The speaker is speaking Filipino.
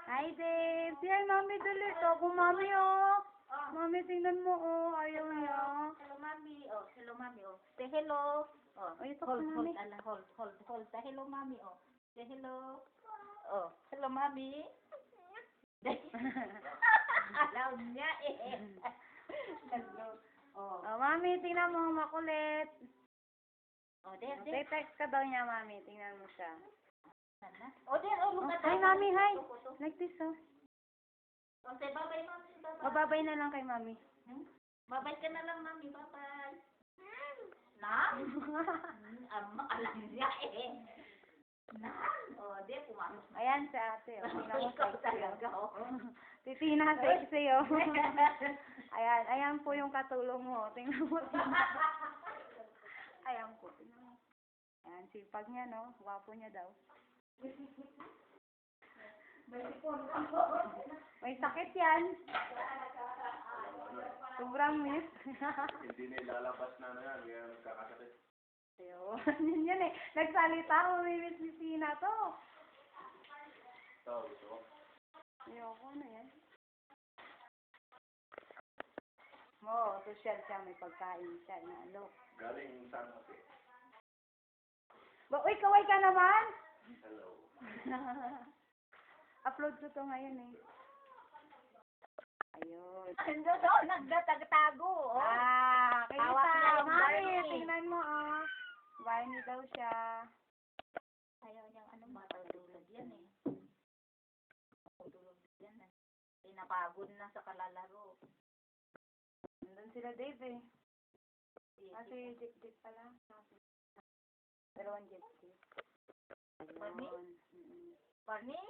Hi, Dave. Hi, Mami, dali. Ako, Mami, oh. Mami, tingnan mo, oh. Ayaw niya. Hello, Mami. Oh, hello, Mami. Oh, say hello. Oh, Ay, ito hold, ka, hold, Mami. ala, hold. Say hello, Mami. Oh, say hello. Oh, hello, Mami. Alam niya eh. Hello. Oh, Oh, Mami, tingnan mo, makulit. oh, there. Text ka daw niya, Mami. Tingnan mo siya. Sana. Oh, there. Oh, look at Hi, that. Mami, hi. Like this, oh. Oh, say bye-bye, Mami. Bye-bye. Babay na lang kay Mami. Bye-bye ka na lang, Mami. Bye-bye. Na? Alam niya eh. Na? Oh, di, pumasok. Ayan si ate, oh. Tingnan mo, Ikaw sexy, talaga, oh. oh. Titina, sexy, oh. Ayan po yung katulong mo. Tingnan mo. Ayan po. Tingnan mo. Ayan, sipag niya, no? Wapo niya daw. May sakit yan. Sobrang miss. Hindi na ilalabas na yan, kaya nagkakasakit. Ayun. Yun eh. Nagsalita, mamimiss ni Sina to. Ito, gusto ko. Ayoko na yan. Oo, social siya. May pagkain siya. Inaalok. Galing San Jose. Uy, kaway ka naman! Hello. Upload ko to ngayon eh. Ayun. Ando doon, nagtatagtago, oh. Kita. Hawak niya yung Mami, Barney. tingnan mo ah. Barney daw siya. Ayaw niyang ano, matulog yan eh. Matulog yan eh. Pinapagod na sa kalalaro. Nandun sila Dave eh. Kasi jeep pala. Dalawang jeep. Barney? Ayun. Barney?